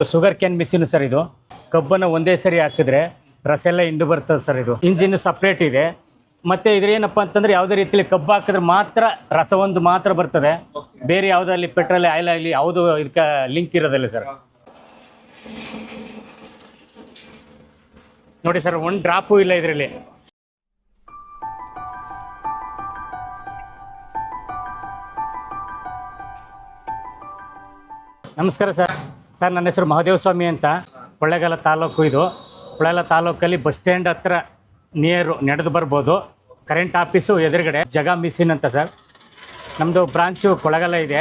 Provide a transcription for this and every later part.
Sugar cane machine sir ಇದು. ಕಬ್ಬನ್ನು ಒಂದೇ ಸರಿ ಹಾಕಿದ್ರೆ ರಸ ಎಲ್ಲ ಹಿಂಡು ಬರ್ತದೆ ಸರ್. ಇದು ಇಂಜಿನ್ ಸಪ್ರೇಟ್ ಇದೆ. ಮತ್ತು ಇದ್ರೇನಪ್ಪ ಅಂತಂದರೆ ಯಾವುದೇ ರೀತಿಯಲ್ಲಿ ಕಬ್ಬು ಹಾಕಿದ್ರೆ ಮಾತ್ರ ರಸ ಒಂದು ಮಾತ್ರ ಬರ್ತದೆ. ಬೇರೆ ಯಾವುದಲ್ಲಿ ಪೆಟ್ರೋಲ್ ಆಯಿಲ್ ಆಗಲಿ ಯಾವುದು ಇದಕ್ಕೆ ಲಿಂಕ್ ಇರೋದಿಲ್ಲ ಸರ್. ನೋಡಿ ಸರ್, ಒಂದು ಡ್ರಾಪು ಇಲ್ಲ ಇದರಲ್ಲಿ. ನಮಸ್ಕಾರ ಸರ್. ನನ್ನ ಹೆಸರು ಮಹಾದೇವ ಸ್ವಾಮಿ ಅಂತ. ಕೊಳ್ಳೇಗಾಲ ತಾಲೂಕು ಇದು. ಕೊಳ್ಳೇಗಾಲ ತಾಲೂಕಲ್ಲಿ ಬಸ್ ಸ್ಟ್ಯಾಂಡ್ ಹತ್ರ ನಿಯರು ನಡೆದು ಬರ್ಬೋದು. ಕರೆಂಟ್ ಆಫೀಸು ಎದುರುಗಡೆ ಜಗ ಮಿಷಿನ್ ಅಂತ ಸರ್. ನಮ್ಮದು ಬ್ರಾಂಚು ಕೊಳ್ಳೇಗಾಲ ಇದೆ.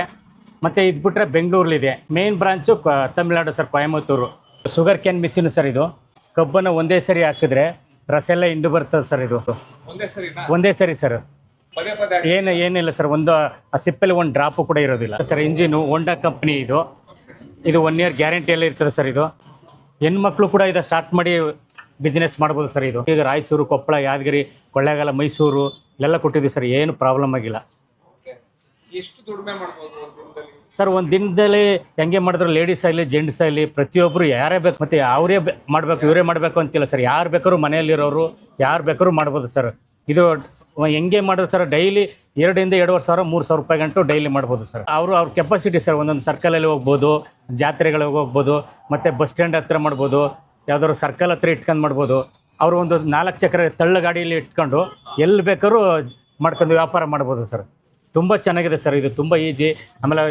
ಮತ್ತು ಇದು ಬಿಟ್ಟರೆ ಬೆಂಗಳೂರಲ್ಲಿದೆ. Main branch Tamil Nadu sir, Coimbatore. Sugar cane machine sir ಇದು. ಕಬ್ಬನ್ನು ಒಂದೇ ಸರಿ ಹಾಕಿದ್ರೆ ರಸ ಎಲ್ಲ ಹಿಂಡು ಬರ್ತದೆ ಸರ್. ಇದು ಒಂದೇ ಸರಿ ಸರ್. ಏನಿಲ್ಲ ಸರ್, ಒಂದು ಆ ಸಿಪ್ಪಲ್ಲಿ ಒಂದು ಡ್ರಾಪು ಕೂಡ ಇರೋದಿಲ್ಲ ಸರ್. ಇಂಜಿನು ಹೋಂಡಾ ಕಂಪ್ನಿ ಇದು. 1 ಇಯರ್ ಗ್ಯಾರಂಟಿಯಲ್ಲೇ ಇರ್ತದೆ ಸರ್. ಇದು ಹೆಣ್ಮಕ್ಳು ಕೂಡ ಇದು ಸ್ಟಾರ್ಟ್ ಮಾಡಿ ಬಿಸ್ನೆಸ್ ಮಾಡ್ಬೋದು ಸರ್. ಇದು ಈಗ ರಾಯಚೂರು, ಕೊಪ್ಪಳ, ಯಾದಗಿರಿ, ಕೊಳ್ಳೇಗಾಲ, ಮೈಸೂರು ಇಲ್ಲೆಲ್ಲ ಕೊಟ್ಟಿದ್ದೀವಿ ಸರ್. ಏನು ಪ್ರಾಬ್ಲಮ್ ಆಗಿಲ್ಲ ಸರ್. ಒಂದು ದಿನದಲ್ಲಿ ಹೆಂಗೆ ಮಾಡಿದ್ರು ಲೇಡೀಸ್ ಆಗಲಿ ಜೆಂಟ್ಸ್ ಆಗಲಿ ಪ್ರತಿಯೊಬ್ಬರು ಯಾರೇ ಬೇಕು, ಮತ್ತು ಅವರೇ ಮಾಡಬೇಕು ಇವರೇ ಮಾಡಬೇಕು ಅಂತಿಲ್ಲ ಸರ್. ಯಾರು ಬೇಕಾದ್ರೂ ಮನೆಯಲ್ಲಿರೋರು ಯಾರು ಬೇಕಾದ್ರೂ ಮಾಡ್ಬೋದು ಸರ್. ಇದು ಹೆಂಗೆ ಮಾಡೋದು ಸರ್, ಡೈಲಿ 2,000 2,500 3,000 ರೂಪಾಯಿ ಗಂಟು ಡೈಲಿ ಮಾಡ್ಬೋದು ಸರ್. ಅವ್ರ ಕೆಪಾಸಿಟಿ ಸರ್. ಒಂದೊಂದು ಸರ್ಕಲಲ್ಲಿ ಹೋಗ್ಬೋದು, ಜಾತ್ರೆಗಳಿಗೆ ಹೋಗ್ಬೋದು, ಮತ್ತು ಬಸ್ ಸ್ಟ್ಯಾಂಡ್ ಹತ್ರ ಮಾಡ್ಬೋದು, ಯಾವುದಾದ್ರು ಸರ್ಕಲ್ ಹತ್ರ ಇಟ್ಕೊಂಡು ಮಾಡ್ಬೋದು. ಅವರು ಒಂದು 4 ಚಕ್ರ ತಳ್ಳು ಗಾಡಿಯಲ್ಲಿ ಇಟ್ಕೊಂಡು ಎಲ್ಲಿ ಬೇಕಾದ್ರೂ ಮಾಡ್ಕೊಂಡು ವ್ಯಾಪಾರ ಮಾಡ್ಬೋದು ಸರ್. ತುಂಬ ಚೆನ್ನಾಗಿದೆ ಸರ್. ಇದು ತುಂಬ ಈಜಿ. ಆಮೇಲೆ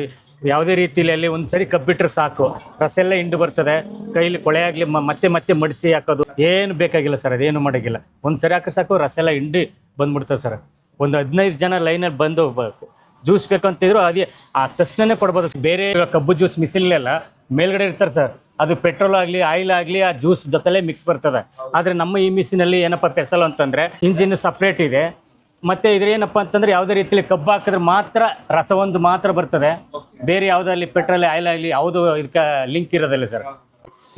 ಯಾವುದೇ ರೀತಿಯಲ್ಲಿ ಅಲ್ಲಿ ಒಂದು ಸರಿ ಕಬ್ಬಿಟ್ರೆ ಸಾಕು, ರಸ ಎಲ್ಲ ಹಿಂಡು ಬರ್ತದೆ. ಕೈಲಿ ಕೊಳೆ ಆಗಲಿ ಮತ್ತೆ ಮಡಿಸಿ ಹಾಕೋದು ಏನು ಬೇಕಾಗಿಲ್ಲ ಸರ್. ಅದೇನು ಮಾಡೋಂಗಿಲ್ಲ. ಒಂದು ಸರಿ ಹಾಕಿ ಸಾಕು, ರಸ ಎಲ್ಲ ಹಿಂಡಿ ಬಂದ್ಬಿಡ್ತದೆ ಸರ್. ಒಂದು 15 ಜನ ಲೈನಲ್ಲಿ ಬಂದು ಜ್ಯೂಸ್ ಬೇಕಂತಿದ್ರು ಅದೇ ಆ ತಕ್ಷಣನೇ ಕೊಡ್ಬೋದು. ಬೇರೆ ಕಬ್ಬು ಜ್ಯೂಸ್ ಮಿಷಿನ್ಲೆಲ್ಲ ಮೇಲ್ಗಡೆ ಇರ್ತಾರೆ ಸರ್. ಅದು ಪೆಟ್ರೋಲ್ ಆಗಲಿ ಆಯಿಲ್ ಆಗಲಿ ಆ ಜ್ಯೂಸ್ ಜೊತೆಲೇ ಮಿಕ್ಸ್ ಬರ್ತದೆ. ಆದರೆ ನಮ್ಮ ಈ ಮಿಷಿನಲ್ಲಿ ಏನಪ್ಪ ಸ್ಪೆಷಲ್ ಅಂತಂದರೆ ಇಂಜಿನ್ ಸಪ್ರೇಟ್ ಇದೆ. ಮತ್ತು ಇದ್ರೇನಪ್ಪ ಅಂತಂದರೆ ಯಾವುದೇ ರೀತಿಯಲ್ಲಿ ಕಬ್ಬು ಹಾಕಿದ್ರೆ ಮಾತ್ರ ರಸ ಒಂದು ಮಾತ್ರ ಬರ್ತದೆ. ಬೇರೆ ಯಾವುದಲ್ಲಿ ಪೆಟ್ರೋಲ್ ಆಯಿಲ್ ಆಗಲಿ ಯಾವುದು ಇದಕ್ಕೆ ಲಿಂಕ್ ಇರೋದಿಲ್ಲ ಸರ್.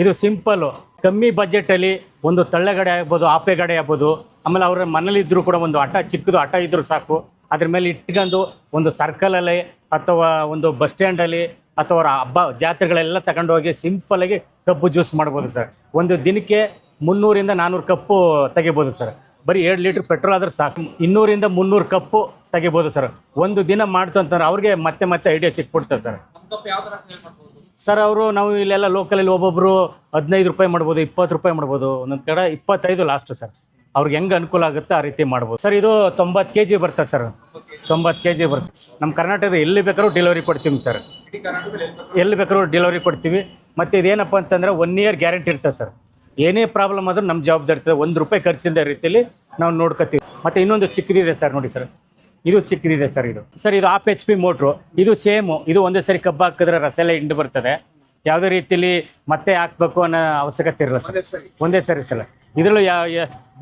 ಇದು ಸಿಂಪಲ್ಲು, ಕಮ್ಮಿ ಬಜೆಟಲ್ಲಿ ಒಂದು ತಳ್ಳೆಗಡೆ ಆಗ್ಬೋದು, ಆಪೆಗಡೆ ಆಗ್ಬೋದು. ಆಮೇಲೆ ಅವ್ರ ಮನೇಲಿದ್ದರೂ ಕೂಡ ಒಂದು ಚಿಕ್ಕದು ಆಟ ಇದ್ದರೂ ಸಾಕು, ಅದ್ರ ಮೇಲೆ ಇಟ್ಕೊಂಡು ಒಂದು ಸರ್ಕಲಲ್ಲಿ ಅಥವಾ ಒಂದು ಬಸ್ ಸ್ಟ್ಯಾಂಡಲ್ಲಿ ಅಥವಾ ಅವರ ಹಬ್ಬ ಜಾತ್ರೆಗಳೆಲ್ಲ ತಗೊಂಡೋಗಿ ಸಿಂಪಲಾಗಿ ಕಬ್ಬು ಜ್ಯೂಸ್ ಮಾಡ್ಬೋದು ಸರ್. ಒಂದು ದಿನಕ್ಕೆ 300 400 ಕಪ್ಪು ತೆಗಿಬೋದು ಸರ್. ಬರೀ 2 ಲೀಟ್ರ್ ಪೆಟ್ರೋಲ್ ಆದ್ರೆ ಸಾಕು, 200 300 ಕಪ್ಪು ತೆಗಿಬೋದು ಸರ್. ಒಂದು ದಿನ ಮಾಡ್ತು ಅಂತಂದ್ರೆ ಅವ್ರಿಗೆ ಮತ್ತೆ ಐಡಿಯಾ ಸಿಕ್ಬಿಡ್ತಾರೆ ಸರ್. ಸರ್ ನಾವು ಇಲ್ಲೆಲ್ಲ ಲೋಕಲಲ್ಲಿ ಒಬ್ಬೊಬ್ಬರು 15 ರೂಪಾಯಿ ಮಾಡ್ಬೋದು, 20 ರೂಪಾಯಿ ಮಾಡ್ಬೋದು, ಒಂದೊಂದು ಕಡೆ 25 ಲಾಸ್ಟು ಸರ್. ಅವ್ರಿಗೆ ಹೆಂಗೆ ಅನುಕೂಲ ಆಗುತ್ತೆ ಆ ರೀತಿ ಮಾಡ್ಬೋದು ಸರ್. ಇದು 90 kg ಬರ್ತದೆ ಸರ್. 90 kg ಬರುತ್ತೆ. ನಮ್ಮ ಕರ್ನಾಟಕದ ಎಲ್ಲಿ ಬೇಕಾದ್ರೂ ಡೆಲಿವರಿ ಕೊಡ್ತೀವಿ ಸರ್. ಎಲ್ಲಿ ಬೇಕಾದ್ರೂ ಡೆಲಿವರಿ ಕೊಡ್ತೀವಿ. ಮತ್ತು ಇದೇನಪ್ಪ ಅಂತಂದರೆ 1 ಇಯರ್ ಗ್ಯಾರಂಟಿ ಇರ್ತದೆ ಸರ್. ಏನೇ ಪ್ರಾಬ್ಲಮ್ ಆದರೂ ನಮ್ಮ ಜವಾಬ್ದಾರಿ ಇರ್ತದೆ. 1 ರೂಪಾಯಿ ಖರ್ಚಿಲ್ಲದ ರೀತಿಯಲ್ಲಿ ನಾವು ನೋಡ್ಕೊತೀವಿ. ಮತ್ತು ಇನ್ನೊಂದು ಚಿಕ್ಕದಿದೆ ಸರ್, ನೋಡಿ ಸರ್, ಇದು ಚಿಕ್ಕದಿದೆ ಸರ್. ಇದು 1/2 HP ಮೋಟ್ರು. ಇದು ಸೇಮು. ಇದು ಒಂದೇ ಸರಿ ಕಬ್ಬು ಹಾಕಿದ್ರೆ ರಸ ಎಲ್ಲ ಹಿಂಡು ಬರ್ತದೆ. ಯಾವುದೇ ರೀತಿಯಲ್ಲಿ ಮತ್ತೆ ಹಾಕಬೇಕು ಅನ್ನೋ ಅವಶ್ಯಕತೆ ಇರಲ್ಲ ಸರ್. ಒಂದೇ ಸರಿ ಸಲ. ಇದರಲ್ಲೂ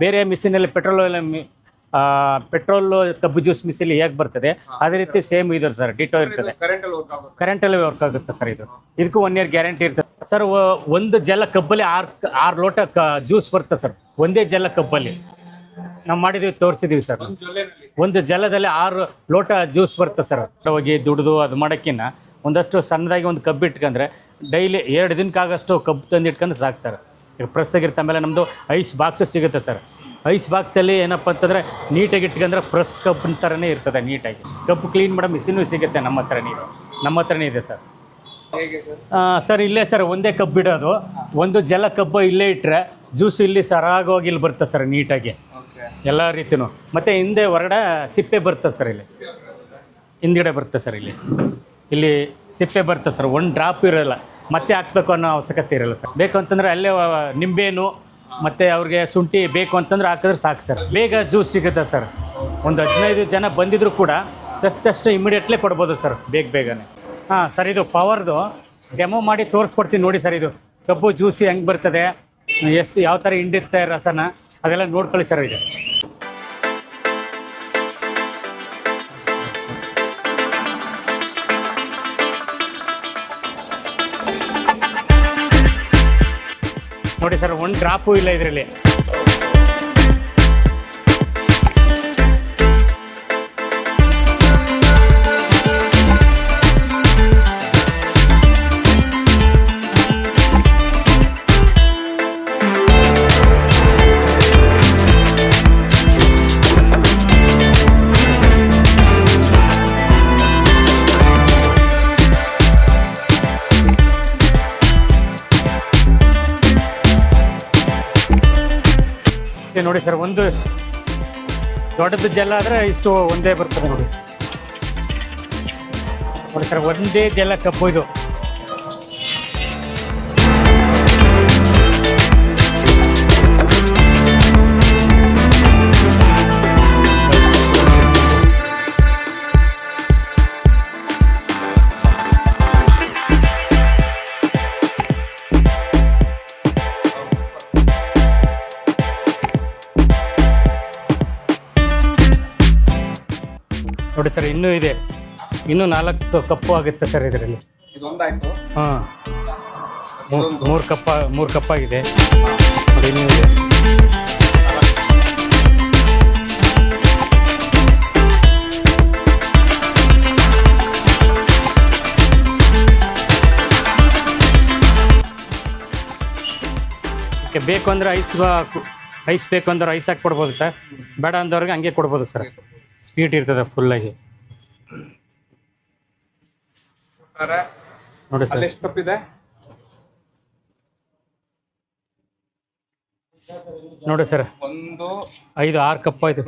ಬೇರೆ ಮಿಷಿನಲ್ಲಿ ಪೆಟ್ರೋಲು ಕಬ್ಬು ಜ್ಯೂಸ್ ಮಿಷಿನಲ್ಲಿ ಹೇಗೆ ಬರ್ತದೆ ಅದೇ ರೀತಿ ಸೇಮ್ ಇದೆ ಸರ್. ಡಿಟೋ ಇರ್ತದೆ. ಕರೆಂಟಲ್ಲಿ ವರ್ಕ್ ಆಗುತ್ತೆ ಸರ್. ಇದಕ್ಕೂ 1 ಇಯರ್ ಗ್ಯಾರಂಟಿ ಇರ್ತದೆ ಸರ್. ಒಂದು ಜಲ ಕಬ್ಬಲ್ಲಿ 6 ಲೋಟ ಜ್ಯೂಸ್ ಬರ್ತದೆ ಸರ್. ಒಂದೇ ಜಲ ಕಬ್ಬಲ್ಲಿ ನಾವು ಮಾಡಿದ್ದೀವಿ, ತೋರಿಸಿದ್ದೀವಿ ಸರ್. ಒಂದು ಜಲದಲ್ಲಿ 6 ಲೋಟ ಜ್ಯೂಸ್ ಬರ್ತದೆ ಸರ್. ಹೋಗಿ ದುಡಿದು ಅದು ಮಾಡೋಕ್ಕಿಂತ ಒಂದಷ್ಟು ಸಣ್ಣದಾಗಿ ಒಂದು ಕಬ್ಬು ಇಟ್ಕೊಂಡ್ರೆ ಡೈಲಿ 2 ದಿನಕ್ಕಾಗಷ್ಟು ಕಬ್ಬು ತಂದು ಇಟ್ಕೊಂಡು ಸಾಕು ಸರ್. ಈಗ ಪ್ರೆಸ್ ಆಗಿರುತ್ತೆ. ಆಮೇಲೆ ನಮ್ಮದು ಐಸ್ ಬಾಕ್ಸು ಸಿಗುತ್ತೆ ಸರ್. ಐಸ್ ಬಾಕ್ಸಲ್ಲಿ ಏನಪ್ಪ ಅಂತಂದರೆ ನೀಟಾಗಿ ಇಟ್ಕೊಂಡ್ರೆ ಫ್ರೆಶ್ ಕಬ್ಬಿನ ಥರನೇ ಇರ್ತದೆ. ನೀಟಾಗಿ ಕಬ್ಬು ಕ್ಲೀನ್ ಮಾಡೋ ಮಿಷಿನು ಸಿಗುತ್ತೆ ನಮ್ಮ ಹತ್ರನೇ ಇದೆ ಸರ್. ಸರ್ ಇಲ್ಲೇ ಸರ್ ಒಂದೇ ಕಬ್ಬು ಇಡೋದು. ಒಂದು ಜಲ ಕಬ್ಬು ಇಲ್ಲೇ ಇಟ್ಟರೆ ಜ್ಯೂಸ್ ಇಲ್ಲಿ ಸರಾಗವಾಗಿ ಇಲ್ಲಿ ಬರ್ತದೆ ಸರ್ ನೀಟಾಗಿ ಎಲ್ಲ ರೀತಿಯೂ. ಮತ್ತು ಹಿಂದೆ ಹೊರಗಡೆ ಸಿಪ್ಪೆ ಬರ್ತದೆ ಸರ್. ಇಲ್ಲಿ ಹಿಂದ್ಗಡೆ ಬರ್ತದೆ ಸರ್. ಇಲ್ಲಿ ಸಿಪ್ಪೆ ಬರ್ತದೆ ಸರ್. 1 ಡ್ರಾಪ್ ಇರೋಲ್ಲ, ಮತ್ತೆ ಹಾಕಬೇಕು ಅನ್ನೋ ಅವಶ್ಯಕತೆ ಇರೋಲ್ಲ ಸರ್. ಬೇಕು ಅಂತಂದರೆ ಅಲ್ಲೇ ನಿಂಬೆಹಣ್ಣು ಮತ್ತು ಅವ್ರಿಗೆ ಶುಂಠಿ ಬೇಕು ಅಂತಂದ್ರೆ ಹಾಕಿದ್ರೆ ಸಾಕು ಸರ್. ಬೇಗ ಜ್ಯೂಸ್ ಸಿಗುತ್ತೆ ಸರ್. ಒಂದು 15 ಜನ ಬಂದಿದ್ರು ಕೂಡ ಅಷ್ಟು ಇಮಿಡಿಯೇಟ್ಲಿ ಕೊಡ್ಬೋದು ಸರ್, ಬೇಗನೆ. ಹಾಂ ಸರ್, ಇದು ಪವರ್ದು ಡೆಮೋ ಮಾಡಿ ತೋರಿಸ್ಕೊಡ್ತೀನಿ ನೋಡಿ ಸರ್. ಇದು ಕಬ್ಬು ಜ್ಯೂಸಿ ಹೆಂಗೆ ಬರ್ತದೆ, ಯಾವ ಥರ ಹಿಂಡಿರುತ್ತೆ ರಸನ, ಅದೆಲ್ಲ ನೋಡ್ಕೊಳ್ಳಿ ಸರ್. ಇದು ನೋಡಿ ಸರ್, 1 ಡ್ರಾಪು ಇಲ್ಲ ಇದರಲ್ಲಿ. ನೋಡಿ ಸರ್, ಒಂದು ದೊಡ್ಡದು ಜೆಲ್ಲ ಆದರೆ ಇಷ್ಟು ಒಂದೇ ಬರ್ತದೆ ನೋಡಿ. ನೋಡಿ ಸರ್, ಒಂದೇ ಜೆಲ್ಲ ಕಪ್ಪು ಇದು. ನೋಡಿ ಸರ್, ಇನ್ನೂ ಇದೆ, ಇನ್ನೂ 4 ಕಪ್ಪು ಆಗುತ್ತೆ ಸರ್ ಇದರಲ್ಲಿ. ಹಾಂ, 3 ಕಪ್ಪಾಗಿದೆ ನೋಡಿ, ಇನ್ನೂ ಇದೆ. ಬೇಕು ಅಂದರೆ ಐಸ್ ಬೇಕು ಅಂದ್ರೆ ಐಸ್ ಹಾಕಿ ಕೊಡ್ಬೋದು ಸರ್. ಬೇಡ ಅಂದವ್ರಿಗೆ ಹಂಗೆ ಕೊಡ್ಬೋದು ಸರ್. ಸ್ವೀಟ್ ಇರ್ತದೆ ಫುಲ್ಲಾಗಿ. ನೋಡಿ ಸರ್, ಎಷ್ಟು ಕಪ್ ಇದೆ ನೋಡಿ ಸರ್, 1 5 6 ಕಪ್ ಆಯ್ತು.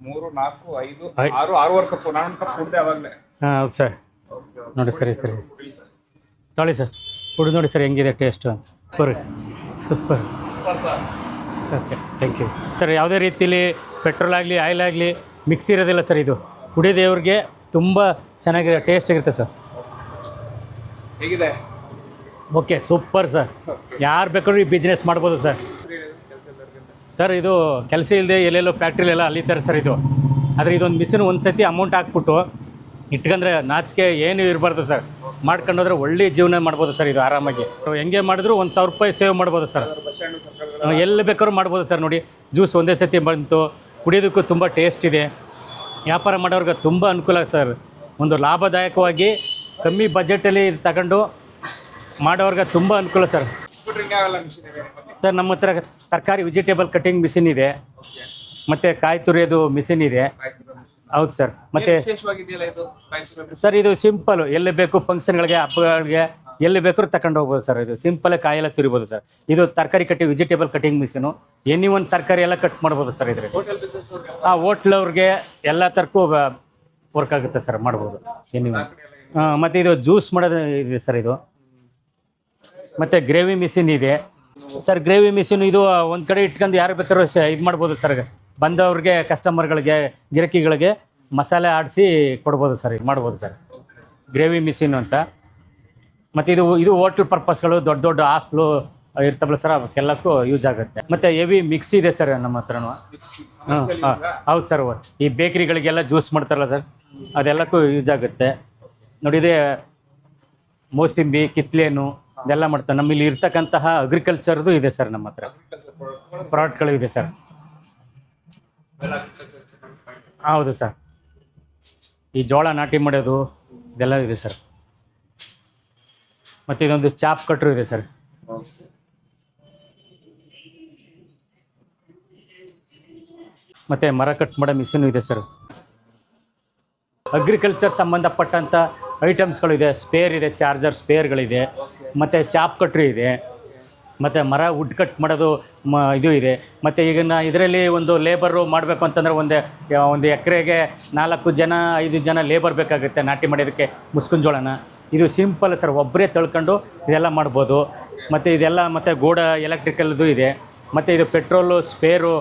3 4 5 6 6 ಕಪ್. ನಾನು ಕಪ್ ಕುಡ್ದೆ ಅವಾಗಲೇ. ಹಾಂ ಹೌದು ಸರ್. ನೋಡಿ ಸರ್, ಈ ಥರ ತೊಳಿ ಸರ್, ಕುಡಿದು ನೋಡಿ ಸರ್ ಹೆಂಗಿದೆ ಟೇಸ್ಟು ಅಂತ. Super. Okay, thank you sir. ಯಾವುದೇ ರೀತಿಲಿ ಪೆಟ್ರೋಲ್ ಆಗಲಿ ಆಯಿಲ್ ಆಗಲಿ ಮಿಕ್ಸ್ ಇರೋದಿಲ್ಲ ಸರ್. ಇದು ಕುಡಿಯೋದೇವ್ರಿಗೆ ತುಂಬ ಚೆನ್ನಾಗಿದೆ, ಟೇಸ್ಟ್ ಆಗಿರುತ್ತೆ ಸರ್. ಹೇಗಿದೆ? Okay, super sir. ಯಾರು ಬೇಕಾದ್ರೂ ಈ ಬಿಸ್ನೆಸ್ ಮಾಡ್ಬೋದು ಸರ್. ಸರ್, ಇದು ಕೆಲಸ ಇಲ್ಲದೆ ಎಲ್ಲೆಲ್ಲೋ ಫ್ಯಾಕ್ಟ್ರಿಲೆಲ್ಲ ಅಲ್ಲಿತಾರೆ ಸರ್ ಇದು. ಆದರೆ ಇದೊಂದು ಮಿಷಿನ್ ಒಂದು ಸತಿ ಅಮೌಂಟ್ ಹಾಕ್ಬಿಟ್ಟು ಇಟ್ಕೊಂಡ್ರೆ ನಾಚಿಕೆ ಏನೂ ಇರಬಾರ್ದು ಸರ್. ಮಾಡ್ಕೊಂಡೋದ್ರೆ ಒಳ್ಳೆ ಜೀವನ ಮಾಡ್ಬೋದು ಸರ್. ಇದು ಆರಾಮಾಗಿ ಹೆಂಗೆ ಮಾಡಿದ್ರು 1,000 ರೂಪಾಯಿ ಸೇವ್ ಮಾಡ್ಬೋದು ಸರ್. ಎಲ್ಲಿ ಬೇಕಾದ್ರೂ ಮಾಡ್ಬೋದು ಸರ್. ನೋಡಿ, ಜ್ಯೂಸ್ ಒಂದೇ ಸತಿ ಬಂತು, ಕುಡಿಯೋದಕ್ಕೂ ತುಂಬ ಟೇಸ್ಟ್ ಇದೆ. ವ್ಯಾಪಾರ ಮಾಡೋರ್ಗೆ ತುಂಬ ಅನುಕೂಲ ಸರ್. ಒಂದು ಲಾಭದಾಯಕವಾಗಿ ಕಮ್ಮಿ ಬಜೆಟಲ್ಲಿ ತಗೊಂಡು ಮಾಡೋರ್ಗೆ ತುಂಬ ಅನುಕೂಲ ಸರ್. ಸರ್, ನಮ್ಮ ಹತ್ರ ತರಕಾರಿ ವೆಜಿಟೇಬಲ್ ಕಟಿಂಗ್ ಮಿಷಿನ್ ಇದೆ, ಮತ್ತು ಕಾಯಿ ತುರಿಯೋದು ಮಿಷಿನ್ ಇದೆ. ಹೌದು ಸರ್. ಮತ್ತು ಸರ್, ಇದು ಸಿಂಪಲ್, ಎಲ್ಲಿ ಬೇಕು ಫಂಕ್ಷನ್ಗಳಿಗೆ ಹಬ್ಬಗಳಿಗೆ ಎಲ್ಲಿ ಬೇಕಾದ್ರೂ ತಗೊಂಡು ಹೋಗ್ಬೋದು ಸರ್. ಇದು ಸಿಂಪಲ್ ಕಾಯೆಲ್ಲ ತುರಿಬೋದು ಸರ್. ಇದು ತರಕಾರಿ cutting vegetable cutting machine. Any ಒಂದು ತರಕಾರಿ ಎಲ್ಲ ಕಟ್ ಮಾಡ್ಬೋದು ಸರ್ ಇದ್ರಲ್ಲಿ. ಹೋಟ್ಲವ್ರಿಗೆ ಎಲ್ಲ ತರಕ್ಕೂ ವರ್ಕ್ ಆಗುತ್ತೆ ಸರ್, ಮಾಡ್ಬೋದು ಎನಿ ಒಂದು. ಮತ್ತು ಇದು ಜ್ಯೂಸ್ ಮಾಡೋದು ಇದೆ ಸರ್ ಇದು. ಮತ್ತು ಗ್ರೇವಿ ಮಿಷಿನ್ ಇದೆ ಸರ್. ಗ್ರೇವಿ ಮಿಷಿನ್ ಇದು ಒಂದು ಕಡೆ ಇಟ್ಕೊಂಡು ಯಾರು ಬೇಕಾದ್ರೂ ಇದು ಮಾಡ್ಬೋದು ಸರ್. ಬಂದವ್ರಿಗೆ, ಕಸ್ಟಮರ್ಗಳಿಗೆ, ಗಿರಾಕಿಗಳಿಗೆ ಮಸಾಲೆ ಆಡಿಸಿ ಕೊಡ್ಬೋದು ಸರ್. ಇದು ಮಾಡ್ಬೋದು ಸರ್, ಗ್ರೇವಿ ಮಿಷಿನ್ ಅಂತ. ಮತ್ತು ಇದು ಹೋಟ್ಲ್ ಪರ್ಪಸ್ಗಳು, ದೊಡ್ಡ ದೊಡ್ಡ ಹಾಸ್ಟ್ಲು ಇರ್ತವಲ್ಲ ಸರ್, ಅವಕ್ಕೆಲ್ಲಕ್ಕೂ ಯೂಸ್ ಆಗುತ್ತೆ. ಮತ್ತು ಹೆವಿ ಮಿಕ್ಸಿ ಇದೆ ಸರ್ ನಮ್ಮ ಹತ್ರನೂ. ಹೌದು ಸರ್. ಈ ಬೇಕ್ರಿಗಳಿಗೆಲ್ಲ ಜ್ಯೂಸ್ ಮಾಡ್ತಾರಲ್ಲ ಸರ್, ಅದೆಲ್ಲಕ್ಕೂ ಯೂಸ್ ಆಗುತ್ತೆ. ನೋಡಿ, ಇದೇ ಮೋಸಂಬಿ, ಕಿತ್ಲೇನು ಇದೆಲ್ಲ ಮಾಡ್ತಾರೆ. ನಮ್ಮಲ್ಲಿ ಇರ್ತಕ್ಕಂತಹ ಅಗ್ರಿಕಲ್ಚರ್ದು ಇದೆ ಸರ್. ನಮ್ಮ ಹತ್ರ ಪ್ರಾಡಕ್ಟ್ಗಳು ಇದೆ ಸರ್. ಹೌದು ಸರ್. ಈ ಜೋಳ ನಾಟಿ ಮಾಡೋದು ಇದೆಲ್ಲ ಇದೆ ಸರ್. ಮತ್ತು ಇದೊಂದು ಚಾಪ್ ಕಟ್ರು ಇದೆ ಸರ್. ಮತ್ತು ಮರ ಕಟ್ ಮಾಡೋ ಮಿಷಿನು ಇದೆ ಸರ್. ಅಗ್ರಿಕಲ್ಚರ್ ಸಂಬಂಧಪಟ್ಟಂಥ ಐಟಮ್ಸ್ಗಳು ಇದೆ. ಸ್ಪೇರ್ ಇದೆ, ಚಾರ್ಜರ್ ಸ್ಪೇರ್ಗಳಿದೆ, ಮತ್ತು ಚಾಪ್ ಕಟ್ರು ಇದೆ, ಮತ್ತು ಮರ ವುಡ್ ಕಟ್ ಮಾಡೋದು ಇದು ಇದೆ. ಮತ್ತು ಈಗ ಇದರಲ್ಲಿ ಒಂದು ಲೇಬರು ಮಾಡಬೇಕು ಅಂತಂದರೆ ಒಂದು ಎಕರೆಗೆ 4 ಜನ 5 ಜನ ಲೇಬರ್ ಬೇಕಾಗುತ್ತೆ ನಾಟಿ ಮಾಡೋದಕ್ಕೆ ಮುಸ್ಕಿನ ಜೋಳನ. ಇದು ಸಿಂಪಲ್ ಸರ್, ಒಬ್ಬರೇ ತೊಳ್ಕೊಂಡು ಇದೆಲ್ಲ ಮಾಡ್ಬೋದು. ಮತ್ತು ಇದೆಲ್ಲ ಮತ್ತು ಗೋಡ ಎಲೆಕ್ಟ್ರಿಕಲ್ದು ಇದೆ. ಮತ್ತು ಇದು ಪೆಟ್ರೋಲು, ಸ್ಪೇರು,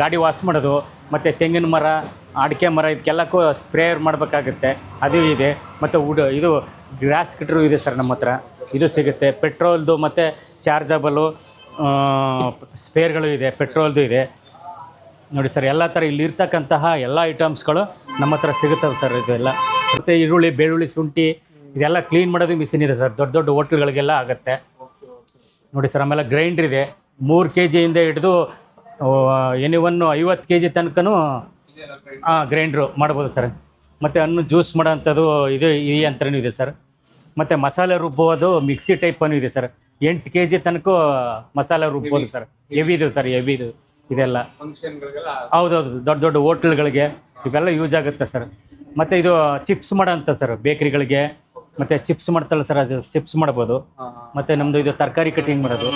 ಗಾಡಿ ವಾಶ್ ಮಾಡೋದು, ಮತ್ತು ತೆಂಗಿನ ಮರ, ಅಡಿಕೆ ಮರ, ಇದಕ್ಕೆಲ್ಲಕ್ಕೂ ಸ್ಪ್ರೇಯರ್ ಮಾಡಬೇಕಾಗುತ್ತೆ, ಅದು ಇದೆ. ಮತ್ತು ಇದು ಗ್ರಾಸ್ ಕಟ್ರು ಇದೆ ಸರ್ ನಮ್ಮ ಹತ್ರ, ಇದು ಸಿಗುತ್ತೆ. ಪೆಟ್ರೋಲ್ದು ಮತ್ತು ಚಾರ್ಜಬಲು ಸ್ಪೇರ್ಗಳು ಇದೆ, ಪೆಟ್ರೋಲ್ದು ಇದೆ. ನೋಡಿ ಸರ್, ಎಲ್ಲ ಥರ ಇಲ್ಲಿರ್ತಕ್ಕಂತಹ ಎಲ್ಲ ಐಟಮ್ಸ್ಗಳು ನಮ್ಮ ಹತ್ರ ಸಿಗುತ್ತವೆ ಸರ್. ಇದೆಲ್ಲ ಮತ್ತು ಈರುಳ್ಳಿ, ಬೆಳ್ಳುಳ್ಳಿ, ಶುಂಠಿ ಇದೆಲ್ಲ ಕ್ಲೀನ್ ಮಾಡೋದು ಮಿಷಿನ್ ಇದೆ ಸರ್. ದೊಡ್ಡ ದೊಡ್ಡ ಹೋಟ್ಲ್ಗಳಿಗೆಲ್ಲ ಆಗುತ್ತೆ ನೋಡಿ ಸರ್. ಆಮೇಲೆ ಗ್ರೈಂಡ್ರ್ ಇದೆ. 3 kg ಇಂದ ಹಿಡಿದು ಎನಿವನ್ 50 kg ತನಕನೂ ಗ್ರೈಂಡ್ರು ಮಾಡ್ಬೋದು ಸರ್. ಮತ್ತು ಹಣ್ಣು ಜ್ಯೂಸ್ ಮಾಡೋಂಥದ್ದು ಇದು ಈ ಯಂತ್ರನೂ ಇದೆ ಸರ್. ಮತ್ತು ಮಸಾಲೆ ರುಬ್ಬೋದು ಮಿಕ್ಸಿ ಟೈಪನ್ನು ಇದೆ ಸರ್. 8 kg ತನಕ ಮಸಾಲೆ ರುಬ್ಬೋದು ಸರ್. ಹೆವಿದು ಸರ್, ಹೆವಿದು ಇದೆಲ್ಲ. ಹೌದೌದು, ದೊಡ್ಡ ದೊಡ್ಡ ಹೋಟ್ಲ್ಗಳಿಗೆ ಇವೆಲ್ಲ ಯೂಸ್ ಆಗುತ್ತೆ ಸರ್. ಮತ್ತು ಇದು ಚಿಪ್ಸ್ ಮಾಡೋಂಥ ಸರ್, ಬೇಕ್ರಿಗಳಿಗೆ ಮತ್ತು ಚಿಪ್ಸ್ ಮಾಡ್ತಲ್ಲ ಸರ್, ಅದು ಚಿಪ್ಸ್ ಮಾಡ್ಬೋದು. ಮತ್ತು ನಮ್ಮದು ಇದು ತರಕಾರಿ ಕಟಿಂಗ್ ಮಾಡೋದು.